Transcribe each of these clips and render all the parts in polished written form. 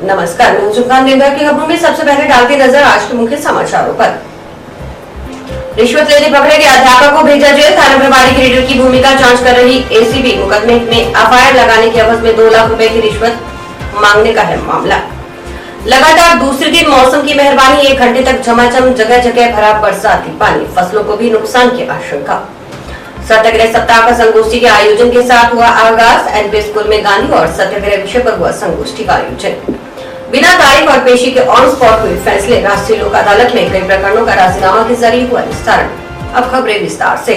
नमस्कार, मैं जुकान निर्भर की खबरों में सबसे पहले डालती नजर आज के मुख्य समाचारों पर। रिश्वत लेते पकड़े गए अध्यापक को भेजा जेल। थाना प्रभारी की रीडर की भूमिका जांच कर रही एसीबी। मुकदमे में एफआईआर लगाने की एवज में 2 लाख रुपए की रिश्वत मांगने का है मामला। लगातार दूसरे दिन मौसम की मेहरबानी, 1 घंटे तक झमाझम जगह जगह भरा बरसाती पानी, फसलों को भी नुकसान की आशंका। सत्याग्रह सप्ताह का संगोष्ठी के आयोजन के साथ हुआ आगाज। एनपी स्कूल में गांधी और सत्याग्रह विषय पर हुआ संगोष्ठी का आयोजन। बिना तारीख और पेशी के ऑन स्पॉट हुए फैसले। राष्ट्रीय लोक अदालत में कई प्रकरणों का राजीनामा के जरिए हुआ निस्तारण। अब खबरें विस्तार से।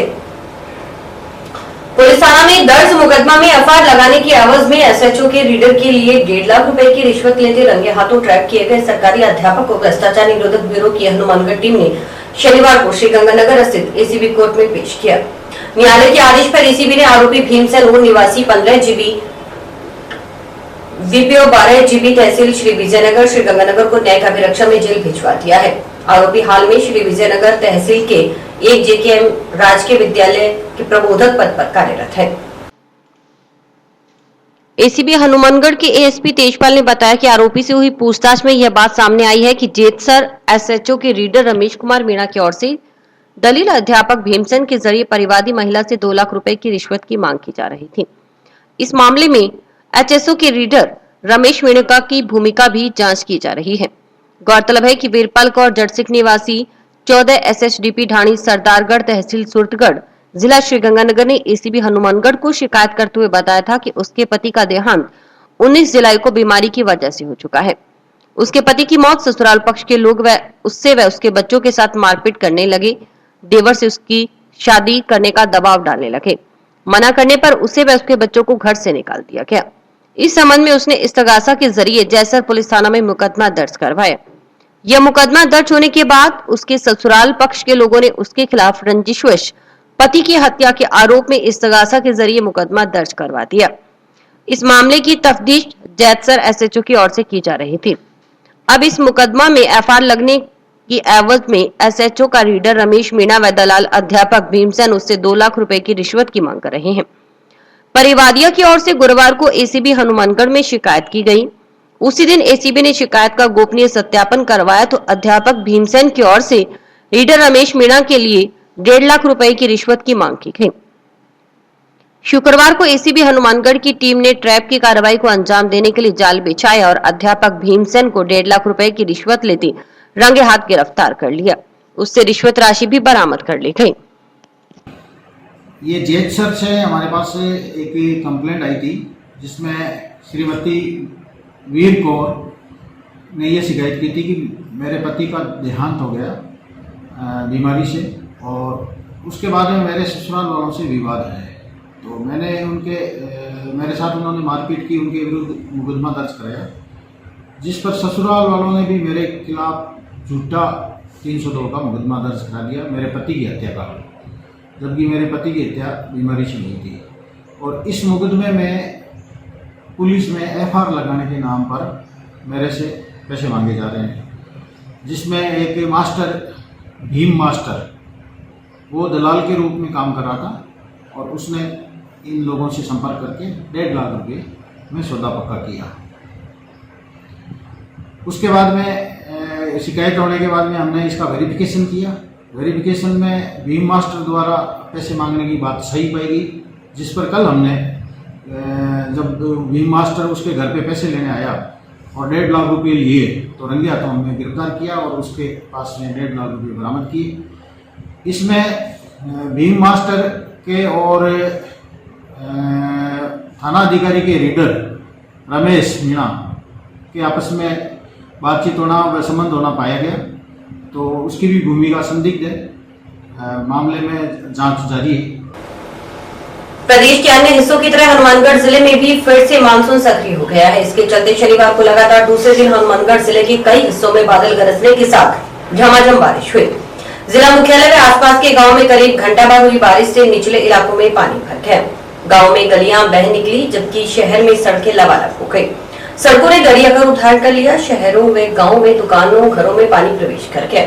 पुलिस थाना में दर्ज मुकदमा में एफआईआर लगाने की एवज में एसएचओ के रीडर के लिए 1.5 लाख रुपए की रिश्वत लेते रंगे हाथों ट्रैप किए गए सरकारी अध्यापक को भ्रष्टाचार निरोधक ब्यूरो की हनुमानगढ़ टीम ने शनिवार को श्रीगंगानगर स्थित एसीबी कोर्ट में पेश किया। न्यायालय के आदेश पर एसीबी ने आरोपी भीमसेन उर निवासी 15 जीबी वीपीओ 12 जीबी तहसील श्री विजयनगर श्रीगंगानगर को न्यायिक अभिरक्षा में जेल भिजवा दिया है। आरोपी हाल में श्री विजयनगर तहसील के एक जेकेएम राजकीय विद्यालय के प्रबोधक पद पर कार्यरत है। एसीबी हनुमानगढ़ के एएसपी तेजपाल ने बताया कि आरोपी से हुई पूछताछ में यह बात सामने आई है कि जेतसर एसएचओ के रीडर रमेश कुमार मीणा की ओर से दलील अध्यापक भीमसेन के जरिए परिवादी महिला से 2 लाख रुपए की रिश्वत की मांग की जा रही थी। इस मामले में एचएसओ के रीडर रमेश मीणा की भूमिका भी जांच की जा रही है। गौरतलब है कि वीरपाल कौर जटसिक निवासी 14 एसएचडीपी ढाणी सरदारगढ़ तहसील सुरतगढ़ जिला श्रीगंगानगर ने एसीबी हनुमानगढ़ को शिकायत करते हुए बताया था कि उसके पति का देहांत 19 जुलाई को बीमारी की वजह से हो चुका है। उसके पति की मौत ससुराल पक्ष के लोग व उसके बच्चों के साथ मारपीट करने लगे। देवर से उसकी शादी करने का दबाव डालने लगे। मना करने पर उसे व उसके बच्चों को घर से निकाल दिया गया। इस संबंध में उसने इस्तगासा के जरिए जैसर पुलिस थाना में मुकदमा दर्ज करवाया। यह मुकदमा दर्ज होने के बाद उसके ससुराल पक्ष के लोगों ने उसके खिलाफ रंजिशवश पति की हत्या के आरोप में इस्तगासा के जरिए मुकदमा दर्ज करवा दिया। इस मामले की तफ्तीश जैसर एसएचओ की ओर से की जा रही थी। अब इस मुकदमा में एफआईआर लगने की एवज में एसएचओ का रीडर रमेश मीणा व दलाल अध्यापक भीमसेन उससे 2 लाख रुपए की रिश्वत की मांग कर रहे हैं। परिवादियों की ओर से गुरुवार को एसीबी हनुमानगढ़ में शिकायत की गई। उसी दिन एसीबी ने शिकायत का गोपनीय सत्यापन करवाया तो अध्यापक भीमसेन की ओर से रीडर रमेश मीणा के लिए 1.5 लाख रुपए की रिश्वत की मांग की गई। शुक्रवार को एसीबी हनुमानगढ़ की टीम ने ट्रैप की कार्रवाई को अंजाम देने के लिए जाल बिछाया और अध्यापक भीमसेन को 1.5 लाख रुपए की रिश्वत लेते रंगे हाथ गिरफ्तार कर लिया। उससे रिश्वत राशि भी बरामद कर ली गई। ये जेतसर से हमारे पास एक कंप्लेंट आई थी जिसमें श्रीमती वीर कौर ने ये शिकायत की थी कि मेरे पति का देहांत हो गया बीमारी से और उसके बाद में मेरे ससुराल वालों से विवाद है। तो मैंने मेरे साथ उन्होंने मारपीट की, उनके विरुद्ध मुकदमा दर्ज कराया जिस पर ससुराल वालों ने भी मेरे खिलाफ झूठा 302 का मुकदमा दर्ज करा दिया मेरे पति की हत्या का, जबकि मेरे पति की हत्या बीमारी से हुई थी। और इस मुकदमे में पुलिस में एफआईआर लगाने के नाम पर मेरे से पैसे मांगे जा रहे हैं, जिसमें एक मास्टर भीम मास्टर वो दलाल के रूप में काम कर रहा था और उसने इन लोगों से संपर्क करके 1.5 लाख रुपये में सौदा पक्का किया। उसके बाद में शिकायत होने के बाद में हमने इसका वेरिफिकेशन किया। वेरिफिकेशन में भीम मास्टर द्वारा पैसे मांगने की बात सही पाई गई, जिस पर कल हमने जब भीम मास्टर उसके घर पे पैसे लेने आया और 1.5 लाख रुपये लिए तो रंगे हाथों हमने गिरफ्तार किया और उसके पास में 1.5 लाख रुपये बरामद किए। इसमें भीम मास्टर के और थाना अधिकारी के रीडर रमेश मीणा के आपस में बातचीत होना व संबंध होना पाया गया, तो उसकी भी भूमिका संदिग्ध है। मामले में जांच जारी है। प्रदेश के अन्य हिस्सों की तरह हनुमानगढ़ जिले में भी फिर से मानसून सक्रिय हो गया है। इसके चलते शनिवार को लगातार दूसरे दिन हनुमानगढ़ जिले के कई हिस्सों में बादल गरजने के साथ झमाझम बारिश हुई। जिला मुख्यालय व आसपास के गाँव में करीब घंटा बाद हुई बारिश से निचले इलाकों में पानी भर गया। गाँव में गलियां बह निकली जबकि शहर में सड़कें लबालब हो गयी। सड़कों ने गलियां का उद्धार कर लिया। शहरों में गाँव में दुकानों घरों में पानी प्रवेश कर गया।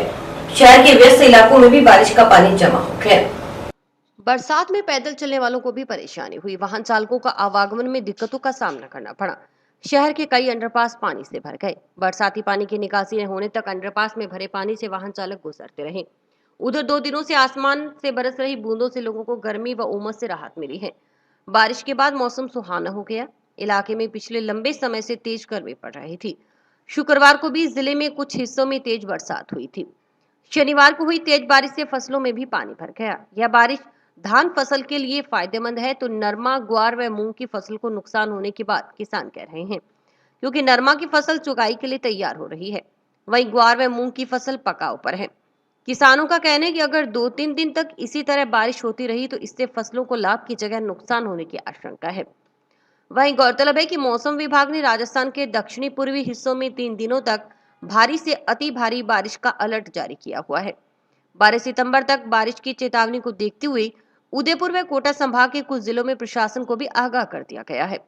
शहर के व्यस्त इलाकों में भी बारिश का पानी जमा हो गया। बरसात में पैदल चलने वालों को भी परेशानी हुई। वाहन चालकों का आवागमन में दिक्कतों का सामना करना पड़ा। शहर के कई अंडरपास पानी से भर गए। बरसाती पानी की निकासी न होने तक अंडरपास में भरे पानी से वाहन चालक गुजरते रहे। उधर 2 दिनों से आसमान से बरस रही बूंदों से लोगों को गर्मी व उमस से राहत मिली है। बारिश के बाद मौसम सुहाना हो गया। इलाके में पिछले लंबे समय से तेज गर्मी पड़ रही थी। शुक्रवार को भी जिले में कुछ हिस्सों में तेज बरसात हुई थी। शनिवार को हुई तेज बारिश से फसलों में भी पानी भर गया। यह बारिश धान फसल के लिए फायदेमंद है तो नरमा, ग्वार व मूंग की फसल को नुकसान होने की बात किसान कह रहे हैं, क्योंकि नरमा की फसल चुगाई के लिए तैयार हो रही है, वहीं ग्वार व मूंग की फसल पकाव पर है। किसानों का कहना है कि अगर 2-3 दिन तक इसी तरह बारिश होती रही तो इससे फसलों को लाभ की जगह नुकसान होने की आशंका है। वहीं गौरतलब है कि मौसम विभाग ने राजस्थान के दक्षिणी पूर्वी हिस्सों में 3 दिनों तक भारी से अति भारी बारिश का अलर्ट जारी किया हुआ है। 12 सितंबर तक बारिश की चेतावनी को देखते हुए उदयपुर व कोटा संभाग के कुछ जिलों में प्रशासन को भी आगाह कर दिया गया है।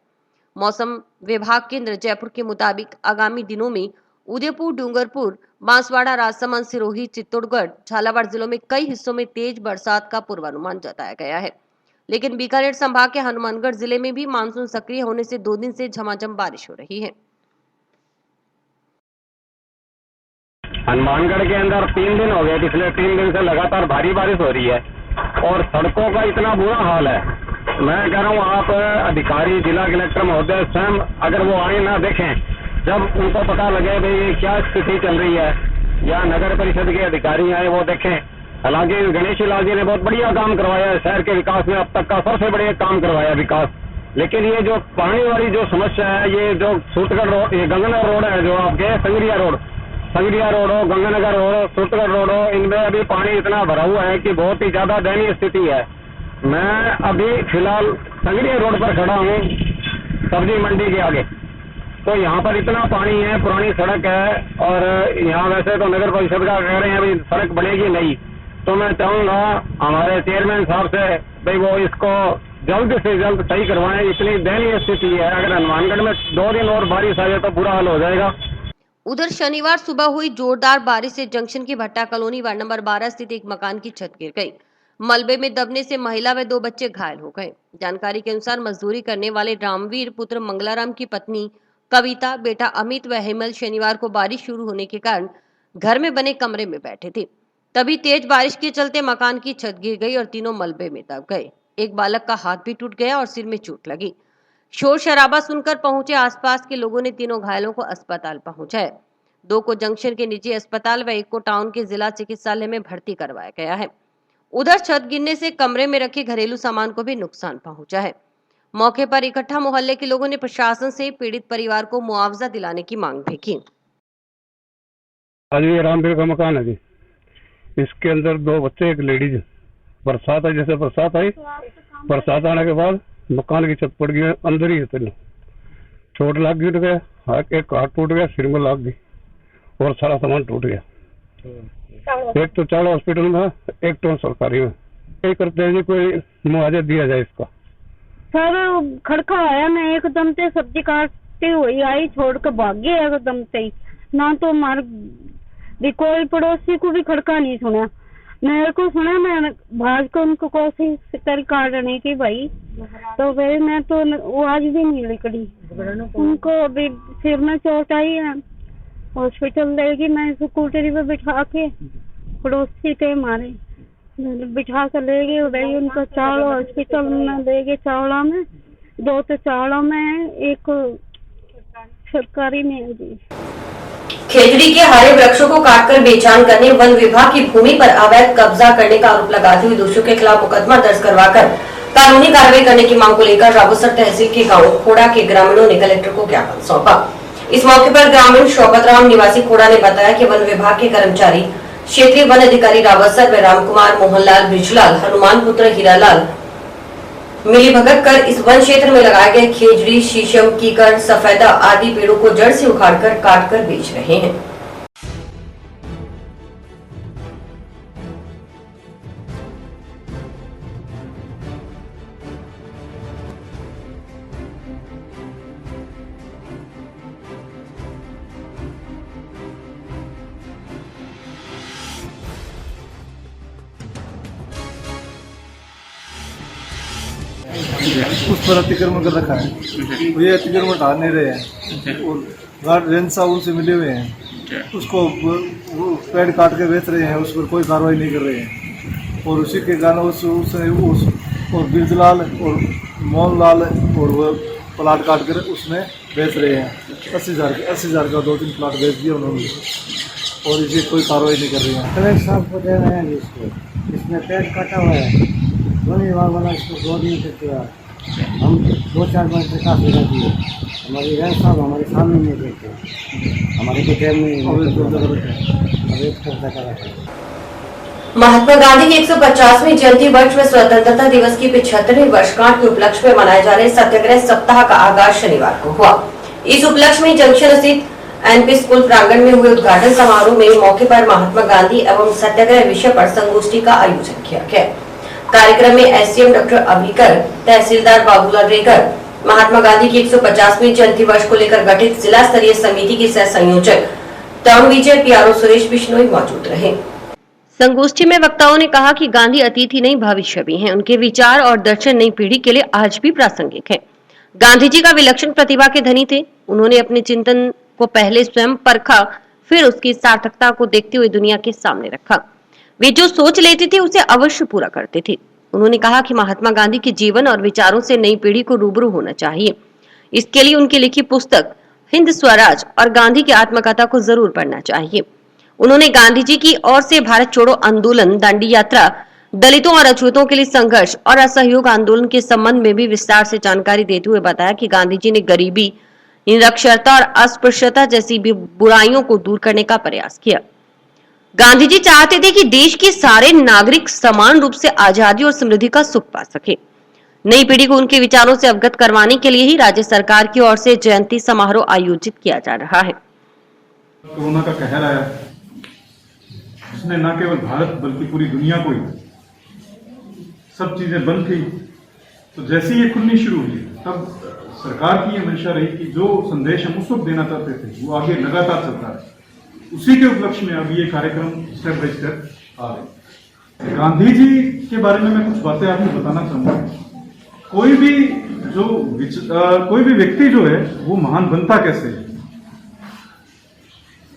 मौसम विभाग केंद्र जयपुर के मुताबिक आगामी दिनों में उदयपुर, डूंगरपुर, बांसवाड़ा, राजसमंद, सिरोही, चित्तौड़गढ़, झालावाड़ जिलों में कई हिस्सों में तेज बरसात का पूर्वानुमान जताया गया है। लेकिन बीकानेर संभाग के हनुमानगढ़ जिले में भी मानसून सक्रिय होने से 2 दिन से झमाझम बारिश हो रही है। हनुमानगढ़ के अंदर 3 दिन हो गए, पिछले 3 दिन से लगातार भारी बारिश हो रही है और सड़कों का इतना बुरा हाल है। मैं कह रहा हूँ आप अधिकारी, जिला कलेक्टर महोदय स्वयं अगर वो आए ना देखें, जब उनको पता लगे भाई क्या स्थिति चल रही है, या नगर परिषद के अधिकारी आए वो देखें। हालांकि गणेश लाल जी ने बहुत बढ़िया काम करवाया है, शहर के विकास में अब तक का सबसे बढ़िया काम करवाया विकास। लेकिन ये जो पानी वाली जो समस्या है, ये जो सूटगढ़ रोड, ये गंगानगर रोड है, जो आपके संगरिया रोड हो, गंगानगर हो, सूटगढ़ रोड हो, इनमें अभी पानी इतना भरा हुआ है कि बहुत ही ज्यादा दयनीय स्थिति है। मैं अभी फिलहाल संगरिया रोड पर खड़ा हूँ, सब्जी मंडी के आगे। तो यहाँ पर इतना पानी है, पुरानी सड़क है और यहाँ वैसे तो नगर परिषद का कह रहे हैं भाई सड़क बनेगी नहीं। तो मैं चाहूंगा हमारे चेयरमैन साहब से भाई वो इसको जल्द से जल्द सही करवाएं। इतनी दयनीय स्थिति है, अगर हनुमानगढ़ में 2 दिन और बारिश आ जाए तो बुरा हाल हो जाएगा। उधर शनिवार सुबह हुई जोरदार बारिश से जंक्शन की भट्टा कॉलोनी वार्ड नंबर 12 स्थित एक मकान की छत गिर गई। मलबे में दबने से महिला व 2 बच्चे घायल हो गए। जानकारी के अनुसार मजदूरी करने वाले रामवीर पुत्र मंगलाराम की पत्नी कविता, बेटा अमित व हेमल शनिवार को बारिश शुरू होने के कारण घर में बने कमरे में बैठे थे। तभी तेज बारिश के चलते मकान की छत गिर गई और तीनों मलबे में दब गए। एक बालक का हाथ भी टूट गया और सिर में चोट लगी। शोर शराबा सुनकर पहुंचे आसपास के लोगों ने तीनों घायलों को अस्पताल पहुंचाया। 2 को जंक्शन के निजी अस्पताल व 1 को टाउन के जिला चिकित्सालय में भर्ती करवाया गया है। उधर छत गिरने से कमरे में रखे घरेलू सामान को भी नुकसान पहुंचा है। मौके पर इकट्ठा मोहल्ले के लोगों ने प्रशासन से पीड़ित परिवार को मुआवजा दिलाने की मांग भी की। आज ये रामवीर का मकान है जी, इसके अंदर 2 बच्चे, एक लेडीज। बरसात है, जैसे बरसात आई, बरसात आने के बाद मकान की छत पड़ गई, अंदर ही है, तीनों चोट लग गई, एक हाथ टूट गया, सिर में लग गई और सारा सामान टूट गया। एक तो चाड़ हॉस्पिटल में, एक तो सरकारी में। यही करते हैं जी, कोई मुआवजा दिया जाए इसका। सर खड़का आया, मैं एकदम से सब्जी काटते हुई आई, छोड़ कर भाग गया एकदम से ही। ना तो हमारे कोई पड़ोसी को भी खड़का नहीं सुना, मेरे को सुना। मैं भाग कर उनको कोशिश करी काटने की भाई, तो फिर मैं तो वो आज भी नहीं निकली। उनको अभी सिर में चोट आई है, हॉस्पिटल लेगी। मैं स्कूटरी पे बिठा के, पड़ोसी थे हमारे, बिठा कर ले गए भाई। उनको चावड़ा हॉस्पिटल में ले गए। चावड़ा में 2 तो चावड़ा में है, एक सरकारी में है जी। खेजड़ी के हरे वृक्षों को काटकर बेचान करने, वन विभाग की भूमि पर अवैध कब्जा करने का आरोप लगाते हुए दोषियों के खिलाफ मुकदमा दर्ज करवाकर कानूनी कार्रवाई करने की मांग को लेकर रावतसर तहसील के गांव खोड़ा के ग्रामीणों ने कलेक्टर को ज्ञापन सौंपा। इस मौके पर ग्रामीण शौकत राम निवासी खोड़ा ने बताया कि वन विभाग के कर्मचारी क्षेत्रीय वन अधिकारी रावतसर व रामकुमार, मोहनलाल, ब्रिजलाल, हनुमान पुत्र हीरालाल मिलीभगत कर इस वन क्षेत्र में लगाए गए खेजड़ी, शीशम, कीकर, सफेदा आदि पेड़ों को जड़ से उखाड़कर काटकर बेच रहे हैं। उस पर अतिक्रमण कर रखा है, ये अतिक्रमण हटा नहीं रहे हैं और गार्ड रेंज साहब उनसे मिले हुए हैं, उसको वो पेड़ काट के बेच रहे हैं, उस पर कोई कार्रवाई नहीं कर रहे हैं। और उसी के कारण उस और बिरजलाल और मोहनलाल और वो प्लाट काट कर उसमें बेच रहे हैं 80,000 का 2-3 प्लाट बेच दिया उन्होंने और इसे कोई कार्रवाई नहीं कर रही है। कलेक्टर साहब को दे रहे हैं इसको, इसमें पेड़ कटा हुआ है, वन विभाग वाला इसको गौर नहीं करते हैं। हम 2-4 बार प्रकाश लगा दिए, हमारी रेंज साहब हमारे सामने नहीं देखते, हमारे को टाइम नहीं कब्जा कर रखा है। महात्मा गांधी की 150वीं जयंती वर्ष में स्वतंत्रता दिवस की 75वीं वर्षगांठ के उपलक्ष्य में मनाए जा रहे सत्याग्रह सप्ताह का आगाज शनिवार को हुआ। इस उपलक्ष्य में जंक्शन स्थित एनपी स्कूल प्रांगण में हुए उद्घाटन समारोह में मौके पर महात्मा गांधी एवं सत्याग्रह विषय पर संगोष्ठी का आयोजन किया गया। कार्यक्रम में एसडीएम डॉक्टर अभिकर, तहसीलदार बाबूलाल रेगर, महात्मा गांधी की 150वीं जयंती वर्ष को लेकर गठित जिला स्तरीय समिति के सह संयोजक टाउन विजय पीआरओ सुरेश बिश्नोई मौजूद रहे। संगोष्ठी में वक्ताओं ने कहा कि गांधी अतीत ही नहीं भविष्य भी हैं। उनके विचार और दर्शन नई पीढ़ी के लिए आज भी प्रासंगिक है। गांधी जी का विलक्षण प्रतिभा के धनी थे। उन्होंने अपने चिंतन को पहले स्वयं परखा, फिर उसकी सार्थकता को देखते हुए दुनिया के सामने रखा। वे जो सोच लेते थे उसे अवश्य पूरा करते थे। उन्होंने कहा कि महात्मा गांधी के जीवन और विचारों से नई पीढ़ी को रूबरू होना चाहिए। इसके लिए उनकी लिखी पुस्तक हिंद स्वराज और गांधी की आत्मकथा को जरूर पढ़ना चाहिए। उन्होंने गांधी जी की ओर से भारत छोड़ो आंदोलन, दांडी यात्रा, दलितों और अछूतों के लिए संघर्ष और असहयोग आंदोलन के संबंध में भी विस्तार से जानकारी देते हुए बताया कि गांधी जी ने गरीबी, निरक्षरता और अस्पृश्यता जैसी भी बुराइयों को दूर करने का प्रयास किया। गांधी जी चाहते थे कि देश के सारे नागरिक समान रूप से आजादी और समृद्धि का सुख पा सके। नई पीढ़ी को उनके विचारों से अवगत करवाने के लिए ही राज्य सरकार की ओर से जयंती समारोह आयोजित किया जा रहा है। कोरोना का कहर आया, उसने न केवल भारत बल्कि पूरी दुनिया को ही सब चीजें बंद थी, तो जैसे ये खुलनी शुरू हुई तब सरकार की ये मंशा रही कि जो संदेश हम उस वक्त देना चाहते थे वो आगे लगातार चलता है। उसी के उपलक्ष्य में अब ये कार्यक्रम स्टेप बाय स्टेप आ रहे। गांधी जी के बारे में मैं कुछ बातें आपको बताना चाहूंगा। कोई भी व्यक्ति जो है वो महान बनता कैसे है?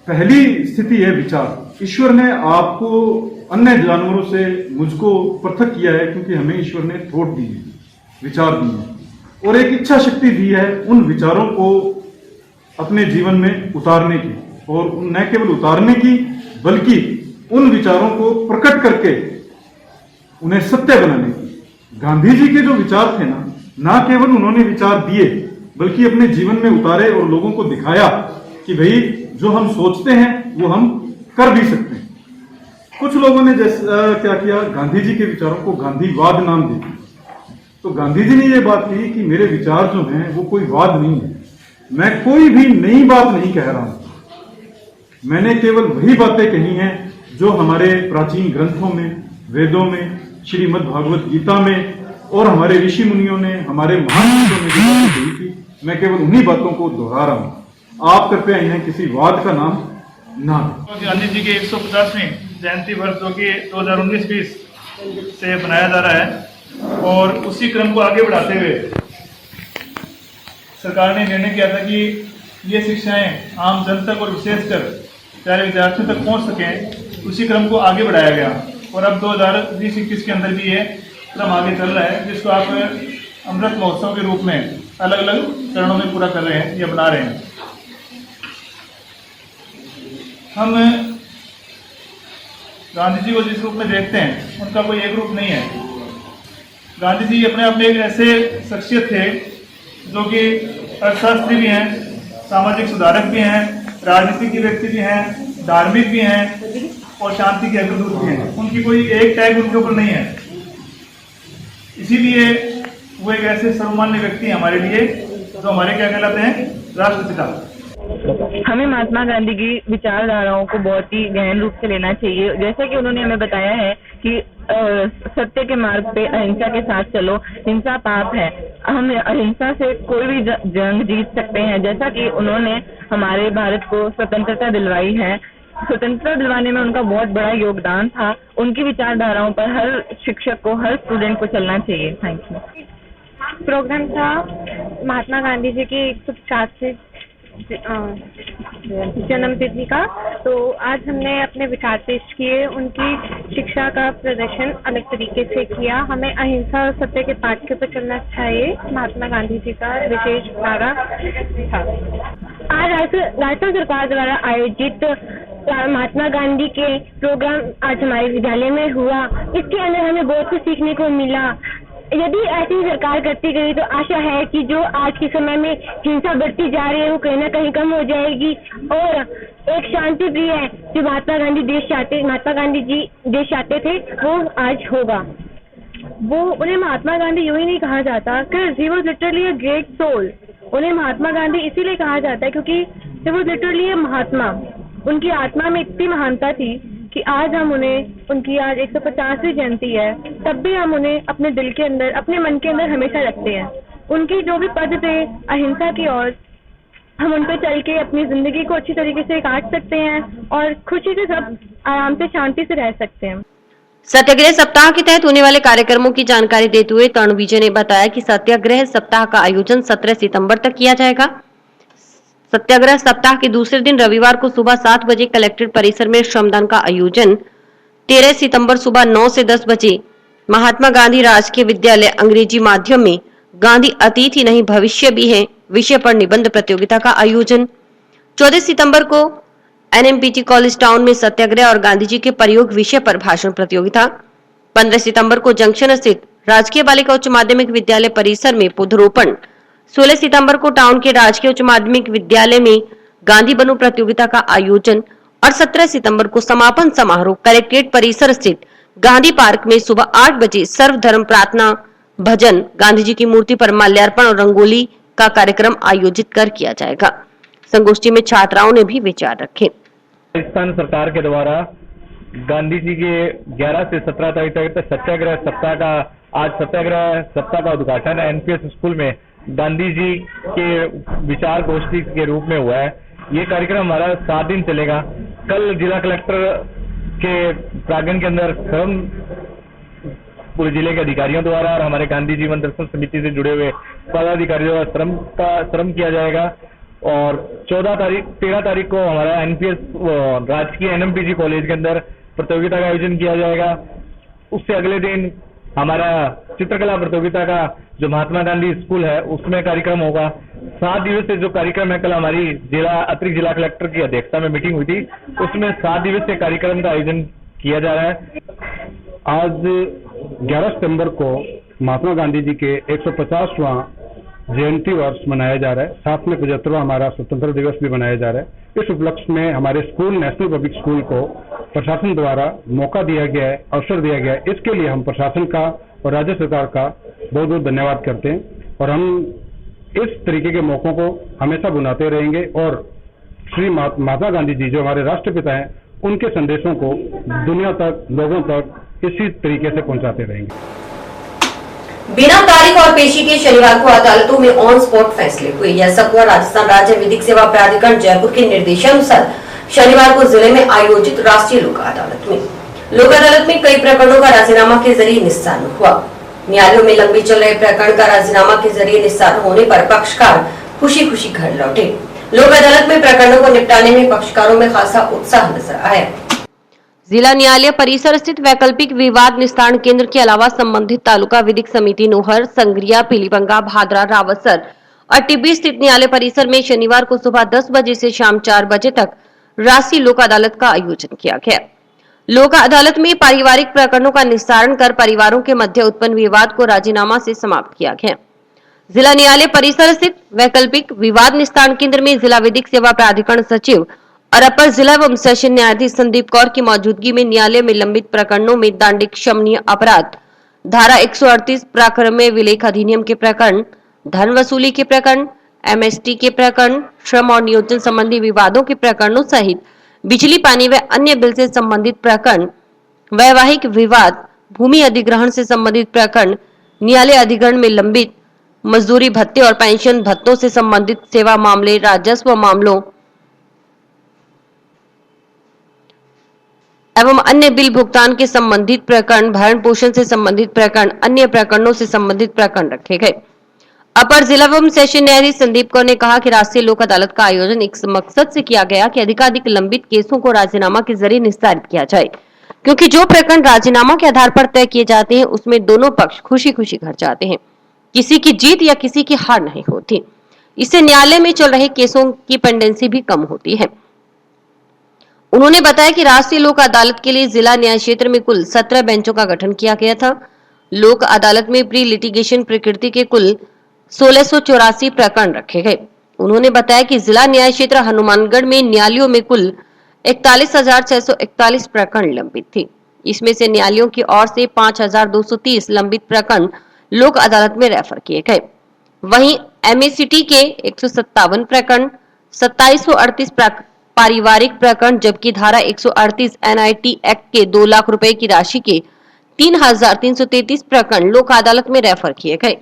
पहली स्थिति है विचार। ईश्वर ने आपको अन्य जानवरों से मुझको पृथक किया है क्योंकि हमें ईश्वर ने थॉट दी है, विचार दिए हैं और एक इच्छा शक्ति दी है उन विचारों को अपने जीवन में उतारने की, और न केवल उतारने की बल्कि उन विचारों को प्रकट करके उन्हें सत्य बनाने की। गांधी जी के जो विचार थे ना केवल उन्होंने विचार दिए बल्कि अपने जीवन में उतारे और लोगों को दिखाया कि भाई जो हम सोचते हैं वो हम कर भी सकते हैं। कुछ लोगों ने क्या किया, गांधी जी के विचारों को गांधीवाद नाम दिया। तो गांधी जी ने ये बात कही कि मेरे विचार जो हैं वो कोई वाद नहीं है, मैं कोई भी नई बात नहीं कह रहा हूं, मैंने केवल वही बातें कही हैं जो हमारे प्राचीन ग्रंथों में, वेदों में, श्रीमद् भागवत गीता में और हमारे ऋषि मुनियों ने, हमारे महान ने जो बातें कही थी, मैं केवल उन्हीं बातों को दोहरा रहा हूं। आप कृपया इन्हें किसी वाद का नाम ना दें। गांधी जी के 150वीं जयंती वर्ष जो कि 2019-20 से बनाया जा रहा है और उसी क्रम को आगे बढ़ाते हुए सरकार ने निर्णय किया था कि ये शिक्षाएं आम जन तक और विशेषकर प्यारे विद्यार्थियों तक पहुंच सकें, उसी क्रम को आगे बढ़ाया गया और अब 2020-21 के अंदर भी ये क्रम आगे चल रहा है, जिसको आप अमृत महोत्सव के रूप में अलग अलग चरणों में पूरा कर रहे हैं या बना रहे हैं। हम गांधी जी को जिस रूप में देखते हैं उनका कोई एक रूप नहीं है। गांधी जी अपने आप में एक ऐसे शख्सियत थे जो कि अर्थशास्त्री भी हैं, सामाजिक सुधारक भी हैं, राजनीति के व्यक्ति भी हैं, धार्मिक भी हैं और शांति के अग्रदूत भी हैं। उनकी कोई एक टैग उनके ऊपर नहीं है, इसीलिए वो एक ऐसे सर्वमान्य व्यक्ति हैं हमारे लिए, जो हमारे क्या कहलाते हैं, राष्ट्रपिता। हमें महात्मा गांधी की विचारधाराओं को बहुत ही गहन रूप से लेना चाहिए। जैसा कि उन्होंने हमें बताया है कि सत्य के मार्ग पे अहिंसा के साथ चलो, हिंसा पाप है, हम अहिंसा से कोई भी जंग जीत सकते हैं। जैसा कि उन्होंने हमारे भारत को स्वतंत्रता दिलवाई है, स्वतंत्रता दिलवाने में उनका बहुत बड़ा योगदान था। उनकी विचारधाराओं पर हर शिक्षक को, हर स्टूडेंट को चलना चाहिए। Thank you. प्रोग्राम था महात्मा गांधी जी की 150वीं जन्मतिथि का। तो आज हमने अपने विचार पेश किए, उनकी शिक्षा का प्रदर्शन अलग तरीके से किया। हमें अहिंसा और सत्य के पाठ के ऊपर चलना चाहिए, महात्मा गांधी जी का विशेष धारा था। आज राजस्थान सरकार द्वारा आयोजित महात्मा गांधी के प्रोग्राम आज हमारे विद्यालय में हुआ। इसके अंदर हमें बहुत कुछ सीखने को मिला। यदि ऐसी सरकार करती गई तो आशा है कि जो आज के समय में हिंसा बढ़ती जा रही है वो कहीं ना कहीं कम हो जाएगी और एक शांति प्रिय जो महात्मा गांधी जी देश चाहते थे वो आज होगा। वो उन्हें महात्मा गांधी यूं ही नहीं कहा जाता कि he was literally a great soul. उन्हें महात्मा गांधी इसीलिए कहा जाता है क्योंकि ही वाज लिटरली अ महात्मा। उनकी आत्मा में इतनी महानता थी कि आज हम उन्हें, उनकी आज 150वीं जयंती है, तब भी हम उन्हें अपने दिल के अंदर, अपने मन के अंदर हमेशा रखते हैं। उनकी जो भी पद थे अहिंसा की ओर, हम उन पर चल के अपनी जिंदगी को अच्छी तरीके से काट सकते हैं और खुशी से सब आराम से शांति से रह सकते हैं। सत्याग्रह सप्ताह के तहत होने वाले कार्यक्रमों की जानकारी देते हुए तरुण विजय ने बताया कि सत्याग्रह सप्ताह का आयोजन 17 सितंबर तक किया जाएगा। सत्याग्रह सप्ताह के दूसरे दिन रविवार को सुबह 7 बजे कलेक्ट्रेट परिसर में श्रमदान का आयोजन, 13 सितंबर सुबह 9 से 10 बजे महात्मा गांधी राजकीय विद्यालय अंग्रेजी माध्यम में गांधी अतीत ही नहीं भविष्य भी है विषय पर निबंध प्रतियोगिता का आयोजन, 14 सितंबर को एनएमपीटी कॉलेज टाउन में सत्याग्रह और गांधी जी के प्रयोग विषय पर भाषण प्रतियोगिता, 15 सितंबर को जंक्शन स्थित राजकीय बालिका उच्च माध्यमिक विद्यालय परिसर में पौधरोपण, 16 सितंबर को टाउन के राजकीय उच्च माध्यमिक विद्यालय में गांधी बनो प्रतियोगिता का आयोजन और 17 सितंबर को समापन समारोह कलेक्ट्रेट परिसर स्थित गांधी पार्क में सुबह 8 बजे सर्वधर्म प्रार्थना भजन, गांधी जी की मूर्ति पर माल्यार्पण और रंगोली का कार्यक्रम आयोजित कर किया जाएगा। संगोष्ठी में छात्राओं ने भी विचार रखे। राजस्थान सरकार के द्वारा गांधी जी के 11 से 17 तारीख तक सत्याग्रह सप्ताह का, आज सत्याग्रह सप्ताह का उद्घाटन एनपीएस स्कूल में गांधी जी के विचार गोष्ठी के रूप में हुआ है। ये कार्यक्रम हमारा 7 दिन चलेगा। कल जिला कलेक्टर के प्रांगण के अंदर पूरे जिले के अधिकारियों द्वारा और हमारे गांधी जीवन दर्शन समिति से जुड़े हुए पदाधिकारियों द्वारा श्रम किया जाएगा और 13 तारीख को हमारा एनपीएस राजकीय एनएमपीजी कॉलेज के अंदर प्रतियोगिता का आयोजन किया जाएगा। उससे अगले दिन हमारा चित्रकला प्रतियोगिता का जो महात्मा गांधी स्कूल है उसमें कार्यक्रम होगा। 7 दिवसीय जो कार्यक्रम है, कल हमारी अतिरिक्त जिला कलेक्टर की अध्यक्षता में मीटिंग हुई थी, उसमें 7 दिवसीय कार्यक्रम का आयोजन किया जा रहा है। आज 11 सितंबर को महात्मा गांधी जी के 150वां जयंती वर्ष मनाया जा रहा है। साथ में 75वां हमारा स्वतंत्रता दिवस भी मनाया जा रहा है। इस उपलक्ष्य में हमारे स्कूल नेशनल पब्लिक स्कूल को प्रशासन द्वारा मौका दिया गया है, अवसर दिया गया है। इसके लिए हम प्रशासन का और राज्य सरकार का बहुत बहुत धन्यवाद करते हैं और हम इस तरीके के मौकों को हमेशा बुनाते रहेंगे और श्री महात्मा गांधी जी जो हमारे राष्ट्रपिता हैं उनके संदेशों को दुनिया तक, लोगों तक इसी तरीके से पहुंचाते रहेंगे। बिना तारीख और पेशी के शनिवार को अदालतों में ऑन स्पॉट फैसले हुए। यह सब हुआ राजस्थान राज्य विधिक सेवा प्राधिकरण जयपुर के निर्देशानुसार शनिवार को जिले में आयोजित राष्ट्रीय लोक अदालत में। लोक अदालत में कई प्रकरणों का राजीनामा के जरिए निस्तारण हुआ। न्यायालयों में लंबी चल रहे प्रकरण का राजीनामा के जरिए निस्तारण होने पर पक्षकार खुशी खुशी घर लौटे। लोक अदालत में प्रकरणों को निपटाने में पक्षकारों में खासा उत्साह नजर आया। जिला न्यायालय परिसर स्थित वैकल्पिक विवाद निस्तारण केंद्र के अलावा संबंधित तालुका विधिक समिति नोहर, संग्रिया, पीलीबंगा, भादरा, रावतसर और टिब्बी स्थित न्यायालय परिसर में शनिवार को सुबह 10 बजे से शाम 4 बजे तक राष्ट्रीय लोक अदालत का आयोजन किया गया। लोक अदालत में पारिवारिक प्रकरणों का निस्तारण कर परिवारों के मध्य उत्पन्न विवाद को राजीनामा से समाप्त किया गया। जिला न्यायालय परिसर स्थित वैकल्पिक विवाद निस्तारण केंद्र में जिला विधिक सेवा प्राधिकरण सचिव और अपर जिला एवं सेशन न्यायाधीश संदीप कौर की मौजूदगी में न्यायालय में लंबित प्रकरणों में दंडिक क्षमनीय अपराध धारा 138 प्रकरण में विलेख अधिनियम के प्रकरण, धन वसूली के प्रकरण, एमएसटी के प्रकरण, श्रम और नियोजन संबंधी विवादों के प्रकरणों सहित बिजली पानी व अन्य बिल से संबंधित प्रकरण, वैवाहिक विवाद, भूमि अधिग्रहण से संबंधित प्रकरण, न्यायालय अधिग्रहण में लंबित मजदूरी भत्ते और पेंशन भत्तों से संबंधित सेवा मामले, राजस्व मामलों एवं अन्य बिल भुगतान के संबंधित प्रकरण, भरण पोषण से संबंधित प्रकरण, अन्य प्रकरणों से संबंधित प्रकरण रखे गए। अपर जिला एवं सेशन न्यायाधीश संदीप कौर ने कहा कि राष्ट्रीय लोक अदालत का आयोजन इस मकसद से किया गया कि अधिकाधिक लंबित केसों को राजीनामा के जरिए निस्तारित किया जाए, क्योंकि जो प्रकरण राजीनामा के आधार पर तय किए जाते हैं उसमें दोनों पक्ष खुशी खुशी घर जाते हैं, किसी की जीत या किसी की हार नहीं होती। इससे न्यायालय में चल रहे केसों की पेंडेंसी भी कम होती है। उन्होंने बताया कि राष्ट्रीय लोक अदालत के लिए जिला न्याय क्षेत्र में कुल 17 बेंचों का गठन किया गया था। लोक अदालत में प्री लिटिगेशन प्रकृति के कुल 1684 प्रकरण रखे गए। उन्होंने बताया कि जिला न्याय क्षेत्र हनुमानगढ़ में न्यायालयों में कुल 41,641 प्रकरण लंबित थे। इसमें से न्यायालयों की ओर से 5,230 लंबित प्रकरण लोक अदालत में रेफर किए गए। वहीं एमएसीटी के 157 प्रकरण, 2738 पारिवारिक प्रकरण, जबकि धारा 138 एनआईटी एक्ट के 2 लाख रुपए की राशि के 3,333 प्रकरण लोक अदालत में रेफर किए गए।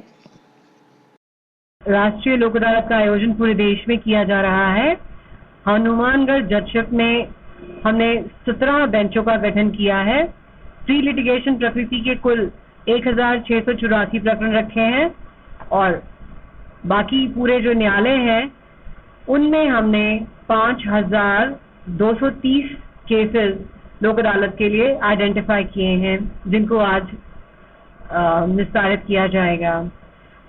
राष्ट्रीय लोक अदालत का आयोजन पूरे देश में किया जा रहा है। हनुमानगढ़ जजशिप में हमने 17 बेंचों का गठन किया है। प्री लिटिगेशन प्रकृति के कुल 1,684 प्रकरण रखे हैं और बाकी पूरे जो न्यायालय हैं उनमें हमने 5,230 केसेस लोक अदालत के लिए आइडेंटिफाई किए हैं, जिनको आज निस्तारित किया जाएगा।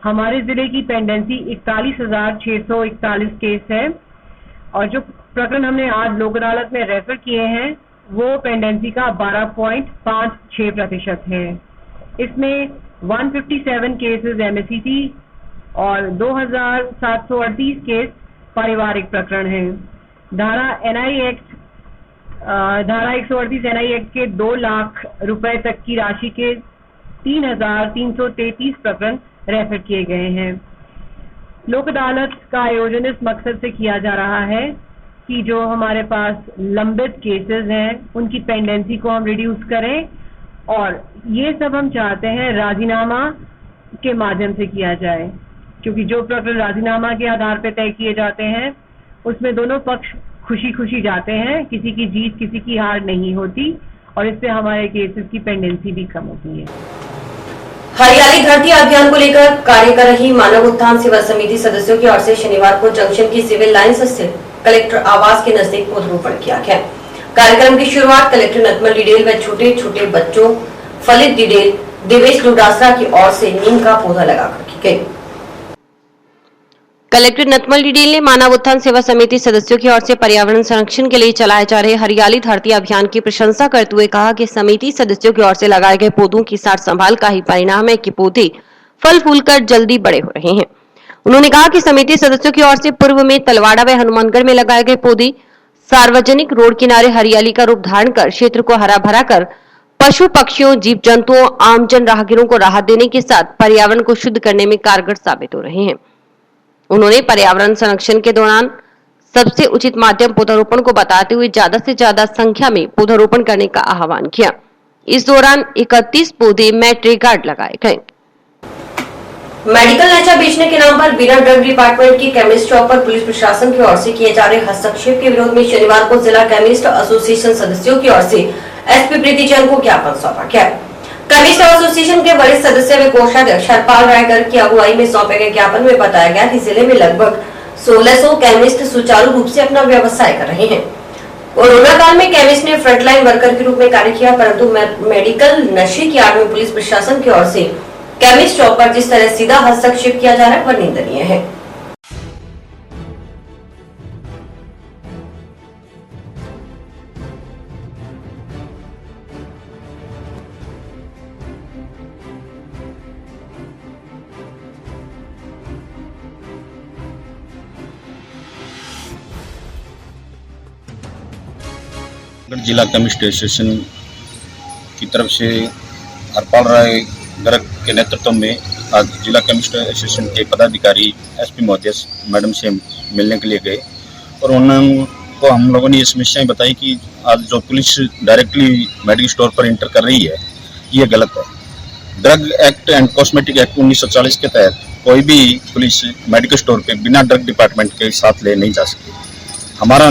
हमारे जिले की पेंडेंसी 41,641 केस है और जो प्रकरण हमने आज लोक अदालत में रेफर किए हैं वो पेंडेंसी का 12.56% है। इसमें 157 केसेस एमएसीटी और 2,738 केस पारिवारिक प्रकरण हैं। धारा 138 एनआई एक्ट के 2 लाख रुपए तक की राशि के 3,333 प्रकरण रेफर किए गए हैं। लोक अदालत का आयोजन इस मकसद से किया जा रहा है कि जो हमारे पास लंबित केसेस हैं उनकी पेंडेंसी को हम रिड्यूस करें और ये सब हम चाहते हैं राजीनामा के माध्यम से किया जाए, क्योंकि जो प्रकरण राजीनामा के आधार पर तय किए जाते हैं उसमें दोनों पक्ष खुशी खुशी जाते हैं, किसी की जीत किसी की हार नहीं होती और इससे हमारे केसेस की पेंडेंसी भी कम होती है। हरियाली धरती अभियान को लेकर कार्य कर रही मानव उत्थान सेवा समिति सदस्यों की ओर से शनिवार को जंक्शन की सिविल लाइंस स्थित कलेक्टर आवास के नजदीक पौधरोपण किया गया। कार्यक्रम की शुरुआत कलेक्टर नटमल डिडेल व छोटे छोटे बच्चों फलित डिडेल देवेश लुडासरा की ओर से नीम का पौधा लगाकर की गई। कलेक्टर नटमल डिडेल ने मानव उत्थान सेवा समिति सदस्यों की ओर से पर्यावरण संरक्षण के लिए चलाए जा रहे हरियाली धरती अभियान की प्रशंसा करते हुए कहा कि समिति सदस्यों की ओर से लगाए गए पौधों की सार संभाल का ही परिणाम है कि पौधे फल फूल कर जल्दी बड़े हो रहे हैं। उन्होंने कहा कि समिति सदस्यों की ओर से पूर्व में तलवाड़ा व हनुमानगढ़ में लगाए गए पौधे सार्वजनिक रोड किनारे हरियाली का रूप धारण कर क्षेत्र को हरा भरा कर पशु पक्षियों, जीव जंतुओं, आमजन राहगीरों को राहत देने के साथ पर्यावरण को शुद्ध करने में कारगर साबित हो रहे हैं। उन्होंने पर्यावरण संरक्षण के दौरान सबसे उचित माध्यम पौधारोपण को बताते हुए ज्यादा से ज्यादा संख्या में पौधारोपण करने का आह्वान किया। इस दौरान 31 पौधे मैट्री गार्ड लगाए गए। मेडिकल नशा बेचने के नाम पर बिना ड्रग डिपार्टमेंट की केमिस्ट शॉप पर पुलिस प्रशासन की ओर से किए जा रहे हस्तक्षेप के विरोध में शनिवार को जिला केमिस्ट एसोसिएशन सदस्यों की ओर से एसपी प्रीति जैन को ज्ञापन सौंपा गया। केमिस्ट एसोसिएशन के वरिष्ठ सदस्य व कोषाध्यक्ष हरपाल रायकर की अगुवाई में सौंपे गए ज्ञापन में बताया गया कि जिले में लगभग 1600 केमिस्ट सुचारू रूप से अपना व्यवसाय कर रहे हैं। कोरोना काल में केमिस्ट ने फ्रंटलाइन वर्कर के रूप में कार्य किया, परंतु मेडिकल नशे की आड़ में पुलिस प्रशासन की ओर से केमिस्ट शॉप पर जिस तरह सीधा हस्तक्षेप किया जा रहा है वह निंदनीय है। जिला केमिस्ट एसोसिएशन की तरफ से हरपाल राय गर्ग के नेतृत्व में आज जिला केमिस्ट एसोसिएशन के पदाधिकारी एसपी महोदय मैडम से मिलने के लिए गए और उनको हम लोगों ने ये समस्याएं बताई कि आज जो पुलिस डायरेक्टली मेडिकल स्टोर पर इंटर कर रही है ये गलत है। Drug act and cosmetic act 1940 के तहत कोई भी पुलिस मेडिकल स्टोर पे बिना ड्रग डिपार्टमेंट के साथ ले नहीं जा सकती। हमारा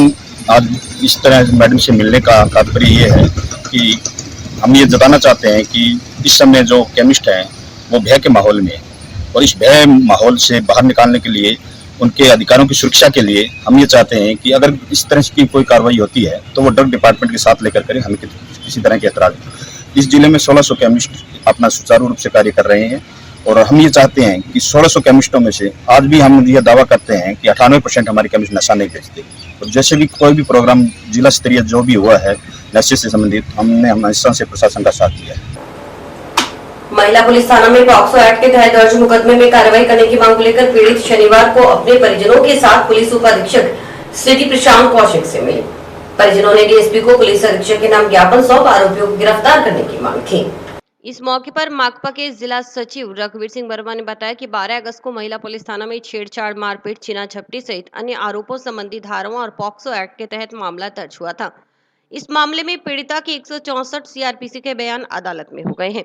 आज इस तरह मैडम से मिलने का तात्पर्य ये है कि हम ये जताना चाहते हैं कि इस समय जो केमिस्ट हैं वो भय के माहौल में और इस भय माहौल से बाहर निकालने के लिए, उनके अधिकारों की सुरक्षा के लिए हम ये चाहते हैं कि अगर इस तरह की कोई कार्रवाई होती है तो वो ड्रग डिपार्टमेंट के साथ लेकर करें, हमें किसी तरह के एतराज नहीं। इस जिले में 1600 केमिस्ट अपना सुचारू रूप से कार्य कर रहे हैं और हम ये चाहते हैं कि 1600 केमिस्टों में से आज भी हम यह दावा करते हैं कि 98% हमारे केमिस्ट नशा नहीं बेचते। और जैसे भी कोई भी प्रोग्राम जिला स्तरीय जो भी हुआ है नशे से संबंधित, हमने हमेशा से प्रशासन का साथ दिया है। महिला पुलिस थाना में पॉक्सो एक्ट के तहत दर्ज मुकदमे में कार्रवाई करने की मांग को लेकर पीड़ित शनिवार को अपने परिजनों के साथ पुलिस उप अधीक्षक सिटी प्रशांत कौशिक से मिले। परिजनों ने डीएसपी को पुलिस अधीक्षक के नाम ज्ञापन सौंप आरोपियों को गिरफ्तार करने की मांग की। इस मौके पर माकपा के जिला सचिव रघुवीर सिंह वर्मा ने बताया कि 12 अगस्त को महिला पुलिस थाना में छेड़छाड़, मारपीट, छीना झपटी सहित अन्य आरोपों संबंधी धाराओं और पॉक्सो एक्ट के तहत मामला दर्ज हुआ था। इस मामले में पीड़िता के 164 सीआरपीसी के बयान अदालत में हो गए हैं।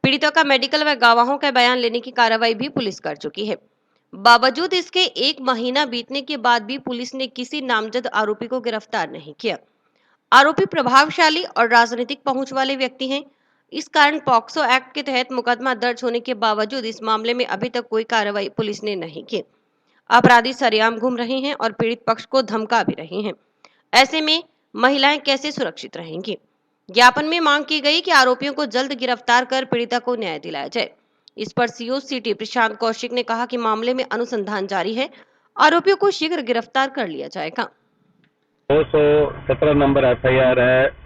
पीड़िता का मेडिकल व गवाहों का बयान लेने की कार्रवाई भी पुलिस कर चुकी है। बावजूद इसके 1 महीना बीतने के बाद भी पुलिस ने किसी नामजद आरोपी को गिरफ्तार नहीं किया। आरोपी प्रभावशाली और राजनीतिक पहुंच वाले व्यक्ति हैं। इस कारण पॉक्सो एक्ट के तहत मुकदमा दर्ज होने के बावजूद इस मामले में अभी तक कोई कार्रवाई पुलिस ने नहीं की। अपराधी सरेआम घूम रहे हैं और पीड़ित पक्ष को धमका भी रहे हैं। ऐसे में महिलाएं कैसे सुरक्षित रहेंगी? ज्ञापन में मांग की गई कि आरोपियों को जल्द गिरफ्तार कर पीड़िता को न्याय दिलाया जाए। इस पर सीओ सिटी प्रशांत कौशिक ने कहा कि मामले में अनुसंधान जारी है, आरोपियों को शीघ्र गिरफ्तार कर लिया जाएगा। 217 नंबर एफआईआर है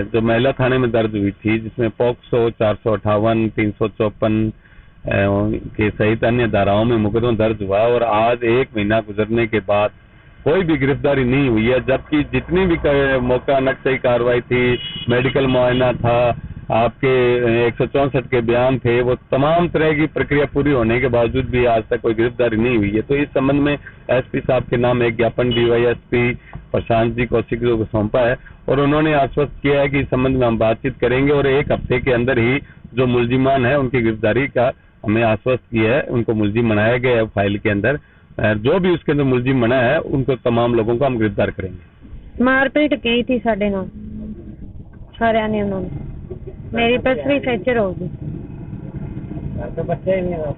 जो महिला थाने में दर्ज हुई थी, जिसमें पॉक्सो 458, 354 के सहित अन्य धाराओं में मुकदमा दर्ज हुआ और आज 1 महीना गुजरने के बाद कोई भी गिरफ्तारी नहीं हुई है। जबकि जितनी भी मौका नक्शे कार्रवाई थी, मेडिकल मुआयना था, आपके 164 के बयान थे, वो तमाम तरह की प्रक्रिया पूरी होने के बावजूद भी आज तक कोई गिरफ्तारी नहीं हुई है। तो इस संबंध में एसपी साहब के नाम एक ज्ञापन डीवाईएसपी प्रशांत जी कौशिक को सौंपा है और उन्होंने आश्वस्त किया है कि इस संबंध में हम बातचीत करेंगे और 1 हफ्ते के अंदर ही जो मुलजिमान है उनकी गिरफ्तारी का हमें आश्वस्त किया है। उनको मुलजिम बनाया गया है फाइल के अंदर, जो भी उसके अंदर मुलजिम बना है उनको तमाम लोगों को हम गिरफ्तार करेंगे। मारपीट की थी साढ़े नाल सारे ने, उन्होंने मेरी पसली फ्रैक्चर होगी,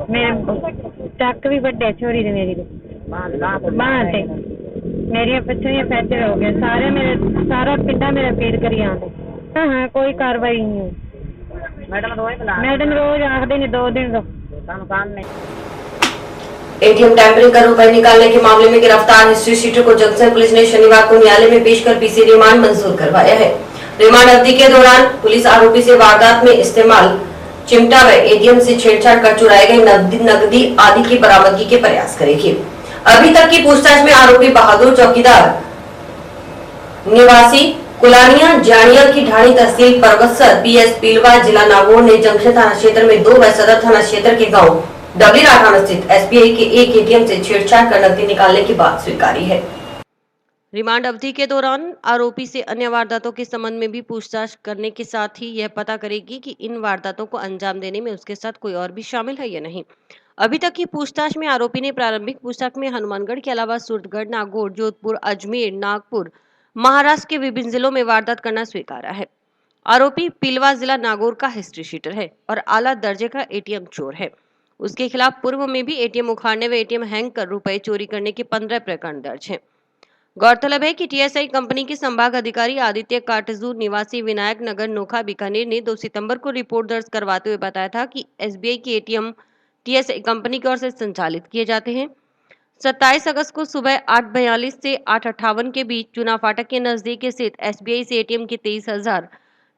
मेरे टक भी बड़े छोरी ने, मेरी बांह से मेरी पछलियां फ्रैक्चर हो गया, सारे मेरे सारा पिंडा मेरा पीड़ करी आंदे। हाँ, कोई कार्रवाई नहीं हुई। मैडम रोज आखदे ने 2 दिन काम नहीं। एटीएम टैंपरिंग कर रुपए निकालने के मामले में गिरफ्तार हिस्ट्री शीटर को जगतसिंह पुलिस ने शनिवार को न्यायालय में पेश कर पीसी रिमांड मंजूर करवाया है। रिमांड अवधि के दौरान पुलिस आरोपी से वारदात में इस्तेमाल चिमटा व एटीएम से छेड़छाड़ कर चुराए गए नकदी आदि की बरामदगी के प्रयास करेगी। अभी तक की पूछताछ में आरोपी बहादुर चौकीदार निवासी कुलानिया जानिया की ढाणी तहसील परबतसर पीएस पीलवा जिला नागौर ने जंक्शन थाना क्षेत्र में 2 व सदर थाना क्षेत्र के गांव डबली राठाना स्थित एसबीआई के एक एटीएम से छेड़छाड़ कर नकदी निकालने की बात स्वीकारी है। रिमांड अवधि के दौरान आरोपी से अन्य वारदातों के संबंध में भी पूछताछ करने के साथ ही यह पता करेगी कि इन वारदातों को अंजाम देने में उसके साथ कोई और भी शामिल है या नहीं। अभी तक की पूछताछ में आरोपी ने प्रारंभिक पूछताछ में हनुमानगढ़ के अलावा सूरतगढ़, नागौर, जोधपुर, अजमेर, नागपुर, महाराष्ट्र के विभिन्न जिलों में वारदात करना स्वीकारा है। आरोपी पिलवा जिला नागौर का हिस्ट्री शीटर है और आला दर्जे का एटीएम चोर है। उसके खिलाफ पूर्व में भी एटीएम उखाड़ने व एटीएम हैंग कर रुपए चोरी करने के 15 प्रकरण दर्ज हैं। गौरतलब है कि टीएसआई कंपनी के संभाग अधिकारी आदित्य काटजू निवासी विनायक नगर नोखा बीकानेर ने 2 सितंबर को रिपोर्ट दर्ज करवाते हुए बताया था कि एसबीआई के एटीएम टीएसआई कंपनी की ओर से संचालित किए जाते हैं। 27 अगस्त को सुबह 8:42 से 8:58 के बीच चुना फाटक के नजदीक स्थित एसबीआई से एटीएम के 23,000,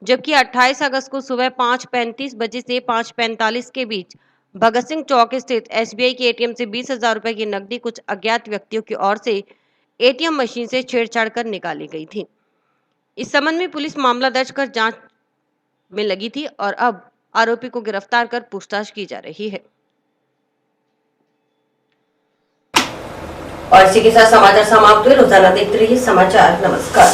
जबकि 28 अगस्त को सुबह 5:35 बजे से 5:45 के बीच भगत सिंह चौक स्थित एसबीआई के एटीएम से 20,000 रुपए की नकदी कुछ अज्ञात व्यक्तियों की ओर से एटीएम मशीन से छेड़छाड़ कर निकाली गई थी। इस संबंध में पुलिस मामला दर्ज कर जांच में लगी थी और अब आरोपी को गिरफ्तार कर पूछताछ की जा रही है। और इसी के साथ समाचार समाप्त हुए। रोजाना देखते रहिए समाचार। नमस्कार।